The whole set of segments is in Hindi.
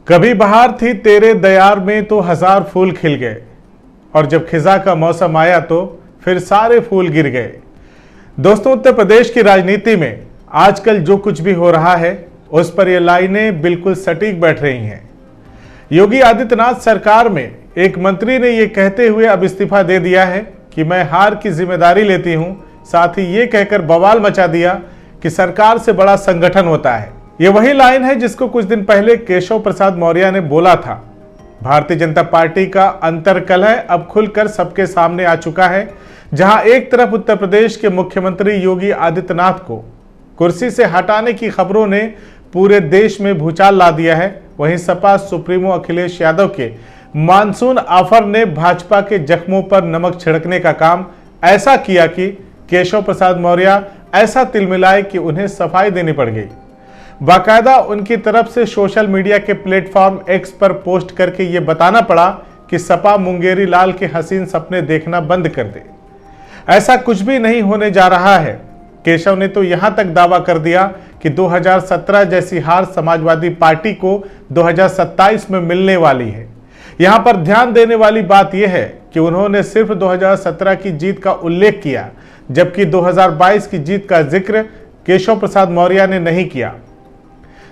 कभी बहार थी तेरे दयार में तो हजार फूल खिल गए, और जब खिजा का मौसम आया तो फिर सारे फूल गिर गए। दोस्तों, उत्तर प्रदेश की राजनीति में आजकल जो कुछ भी हो रहा है उस पर ये लाइनें बिल्कुल सटीक बैठ रही हैं। योगी आदित्यनाथ सरकार में एक मंत्री ने ये कहते हुए अब इस्तीफा दे दिया है कि मैं हार की जिम्मेदारी लेती हूं। साथ ही ये कहकर बवाल मचा दिया कि सरकार से बड़ा संगठन होता है। ये वही लाइन है जिसको कुछ दिन पहले केशव प्रसाद मौर्य ने बोला था। भारतीय जनता पार्टी का अंतर्कलह अब खुलकर सबके सामने आ चुका है, जहां एक तरफ उत्तर प्रदेश के मुख्यमंत्री योगी आदित्यनाथ को कुर्सी से हटाने की खबरों ने पूरे देश में भूचाल ला दिया है, वहीं सपा सुप्रीमो अखिलेश यादव के मानसून ऑफर ने भाजपा के जख्मों पर नमक छिड़कने का काम ऐसा किया कि केशव प्रसाद मौर्य ऐसा तिलमिलाए कि उन्हें सफाई देनी पड़ गई। बाकायदा उनकी तरफ से सोशल मीडिया के प्लेटफॉर्म एक्स पर पोस्ट करके ये बताना पड़ा कि सपा मुंगेरी लाल के हसीन सपने देखना बंद कर दे। ऐसा कुछ भी नहीं होने जा रहा है। केशव ने तो यहां तक दावा कर दिया कि 2017 जैसी हार समाजवादी पार्टी को 2027 में मिलने वाली है। यहां पर ध्यान देने वाली बात यह है कि उन्होंने सिर्फ 2017 की जीत का उल्लेख किया, जबकि 2022 की जीत का जिक्र केशव प्रसाद मौर्य ने नहीं किया।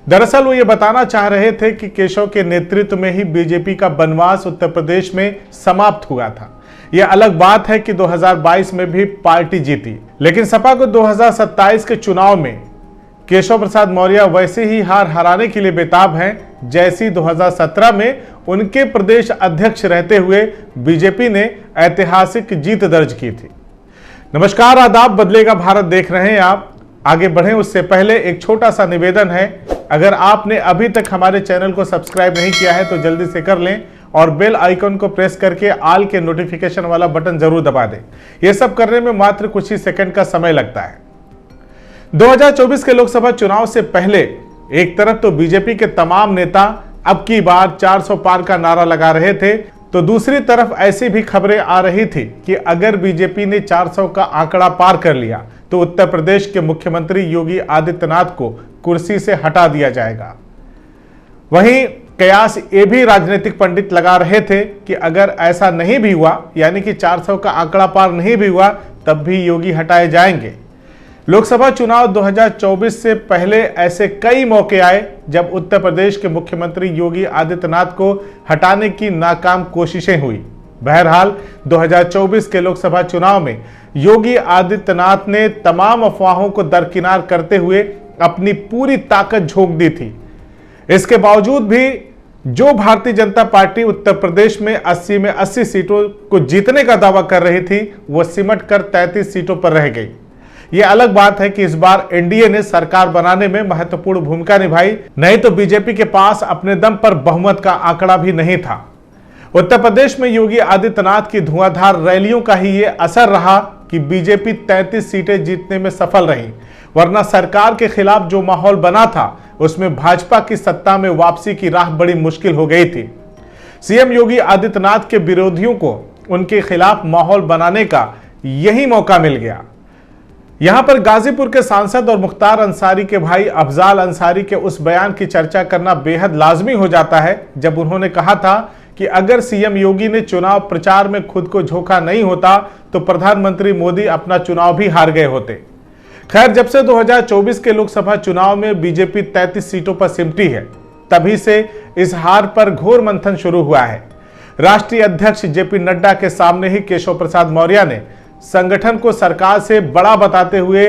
दरअसल वो ये बताना चाह रहे थे कि केशव के नेतृत्व में ही बीजेपी का बनवास उत्तर प्रदेश में समाप्त हुआ था। यह अलग बात है कि 2022 में भी पार्टी जीती, लेकिन सपा को 2027 के चुनाव में केशव प्रसाद मौर्य वैसे ही हार हराने के लिए बेताब हैं जैसी 2017 में उनके प्रदेश अध्यक्ष रहते हुए बीजेपी ने ऐतिहासिक जीत दर्ज की थी। नमस्कार, आदाब, बदलेगा भारत देख रहे हैं आप। आगे बढ़ें उससे पहले एक छोटा सा निवेदन है, अगर आपने अभी तक हमारे चैनल को सब्सक्राइब नहीं किया है तो जल्दी से कर लें और बेल आइकन को प्रेस करके आल के नोटिफिकेशन वाला बटन जरूर दबा दें। यह सब करने में मात्र कुछ ही सेकंड का समय लगता है। 2024 के लोकसभा चुनाव से पहले एक तरफ तो बीजेपी के तमाम नेता अब की बार 400 पार का नारा लगा रहे थे, तो दूसरी तरफ ऐसी भी खबरें आ रही थी कि अगर बीजेपी ने 400 का आंकड़ा पार कर लिया तो उत्तर प्रदेश के मुख्यमंत्री योगी आदित्यनाथ को कुर्सी से हटा दिया जाएगा। वहीं कयास ये भी राजनीतिक पंडित लगा रहे थे कि अगर ऐसा नहीं भी हुआ, यानी कि 400 का आंकड़ा पार नहीं भी हुआ, तब भी योगी हटाए जाएंगे। लोकसभा चुनाव 2024 से पहले ऐसे कई मौके आए जब उत्तर प्रदेश के मुख्यमंत्री योगी आदित्यनाथ को हटाने की नाकाम कोशिशें हुई। बहरहाल 2024 के लोकसभा चुनाव में योगी आदित्यनाथ ने तमाम अफवाहों को दरकिनार करते हुए अपनी पूरी ताकत झोंक दी थी। इसके बावजूद भी जो भारतीय जनता पार्टी उत्तर प्रदेश में 80 में 80 सीटों को जीतने का दावा कर रही थी, वह सिमट कर 33 सीटों पर रह गई। यह अलग बात है कि इस बार एनडीए ने सरकार बनाने में महत्वपूर्ण भूमिका निभाई, नहीं तो बीजेपी के पास अपने दम पर बहुमत का आंकड़ा भी नहीं था। उत्तर प्रदेश में योगी आदित्यनाथ की धुआंधार रैलियों का ही यह असर रहा कि बीजेपी 33 सीटें जीतने में सफल रही, वरना सरकार के खिलाफ जो माहौल बना था उसमें भाजपा की सत्ता में वापसी की राह बड़ी मुश्किल हो गई थी। सीएम योगी आदित्यनाथ के विरोधियों को उनके खिलाफ माहौल बनाने का यही मौका मिल गया। यहां पर गाजीपुर के सांसद और मुख्तार अंसारी के भाई अफजाल अंसारी के उस बयान की चर्चा करना बेहद लाजमी हो जाता है जब उन्होंने कहा था कि अगर सीएम योगी ने चुनाव प्रचार में खुद को झोंका नहीं होता तो प्रधानमंत्री मोदी अपना चुनाव भी हार गए होते। खैर, जब से 2024 के लोकसभा चुनाव में बीजेपी 33 सीटों पर सिमटी है, तभी से इस हार पर घोर मंथन शुरू हुआ है। राष्ट्रीय अध्यक्ष जेपी नड्डा के सामने ही केशव प्रसाद मौर्य ने संगठन को सरकार से बड़ा बताते हुए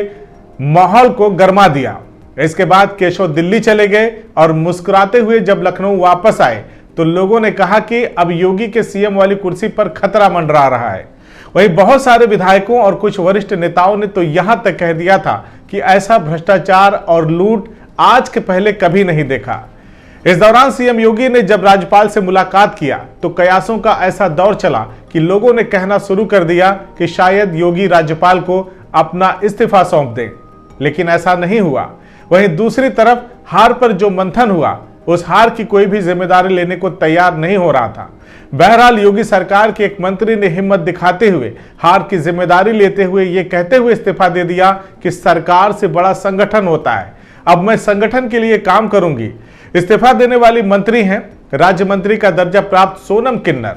माहौल को गरमा दिया। इसके बाद केशव दिल्ली चले गए और मुस्कुराते हुए जब लखनऊ वापस आए तो लोगों ने कहा कि अब योगी के सीएम वाली कुर्सी पर खतरा मंडरा रहा है। वहीं बहुत सारे विधायकों और कुछ वरिष्ठ नेताओं ने तो यहां तक कह दिया था कि ऐसा भ्रष्टाचार और लूट आज के पहले कभी नहीं देखा। इस दौरान सीएम योगी ने जब राज्यपाल से मुलाकात किया तो कयासों का ऐसा दौर चला कि लोगों ने कहना शुरू कर दिया कि शायद योगी राज्यपाल को अपना इस्तीफा सौंप दें, लेकिन ऐसा नहीं हुआ। वहीं दूसरी तरफ हार पर जो मंथन हुआ, उस हार की कोई भी जिम्मेदारी लेने को तैयार नहीं हो रहा था। बहरहाल योगी सरकार के एक मंत्री ने हिम्मत दिखाते हुए हार की जिम्मेदारी लेते हुए ये कहते हुए इस्तीफा दे दिया कि सरकार से बड़ा संगठन होता है, अब मैं संगठन के लिए काम करूंगी। इस्तीफा देने वाली मंत्री हैं राज्य मंत्री का दर्जा प्राप्त सोनम किन्नर।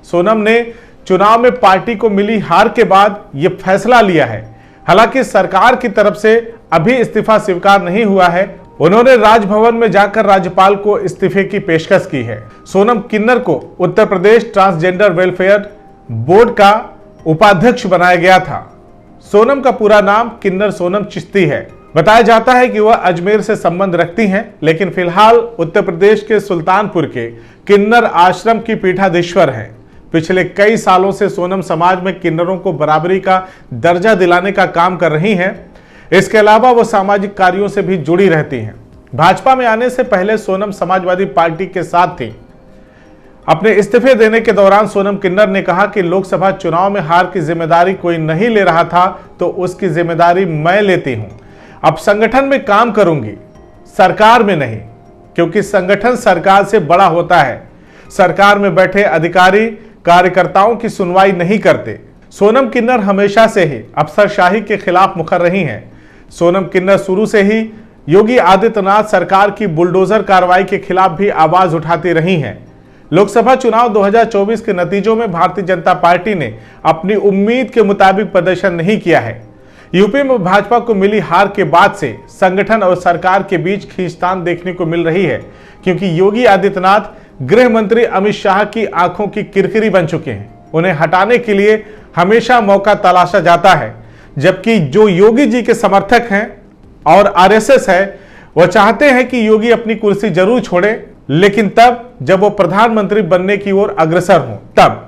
सोनम ने चुनाव में पार्टी को मिली हार के बाद यह फैसला लिया है। हालांकि सरकार की तरफ से अभी इस्तीफा स्वीकार नहीं हुआ है। उन्होंने राजभवन में जाकर राज्यपाल को इस्तीफे की पेशकश की है। सोनम किन्नर को Uttar Pradesh transgender welfare board का उपाध्यक्ष बनाया गया था। सोनम का पूरा नाम किन्नर सोनम चिश्ती है। बताया जाता है कि वह अजमेर से संबंध रखती हैं, लेकिन फिलहाल उत्तर प्रदेश के सुल्तानपुर के किन्नर आश्रम की पीठाधीश्वर हैं। पिछले कई सालों से सोनम समाज में किन्नरों को बराबरी का दर्जा दिलाने का काम कर रही हैं। इसके अलावा वो सामाजिक कार्यों से भी जुड़ी रहती हैं। भाजपा में आने से पहले सोनम समाजवादी पार्टी के साथ थी। अपने इस्तीफे देने के दौरान सोनम किन्नर ने कहा कि लोकसभा चुनाव में हार की जिम्मेदारी कोई नहीं ले रहा था, तो उसकी जिम्मेदारी मैं लेती हूं। अब संगठन में काम करूंगी, सरकार में नहीं, क्योंकि संगठन सरकार से बड़ा होता है। सरकार में बैठे अधिकारी कार्यकर्ताओं की सुनवाई नहीं करते। सोनम किन्नर हमेशा से ही अफसरशाही के खिलाफ मुखर रही हैं। सोनम किन्नर शुरू से ही योगी आदित्यनाथ सरकार की बुलडोजर कार्रवाई के खिलाफ भी आवाज उठाती रही हैं। लोकसभा चुनाव 2024 के नतीजों में भारतीय जनता पार्टी ने अपनी उम्मीद के मुताबिक प्रदर्शन नहीं किया है। यूपी में भाजपा को मिली हार के बाद से संगठन और सरकार के बीच खींचतान देखने को मिल रही है, क्योंकि योगी आदित्यनाथ गृह मंत्री अमित शाह की आंखों की किरकिरी बन चुके हैं। उन्हें हटाने के लिए हमेशा मौका तलाशा जाता है, जबकि जो योगी जी के समर्थक हैं और आरएसएस है, वह चाहते हैं कि योगी अपनी कुर्सी जरूर छोड़े, लेकिन तब जब वो प्रधानमंत्री बनने की ओर अग्रसर हों तब।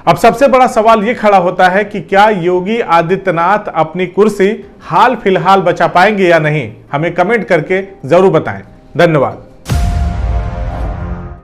अब सबसे बड़ा सवाल ये खड़ा होता है कि क्या योगी आदित्यनाथ अपनी कुर्सी हाल फिलहाल बचा पाएंगे या नहीं। हमें कमेंट करके जरूर बताएं। धन्यवाद।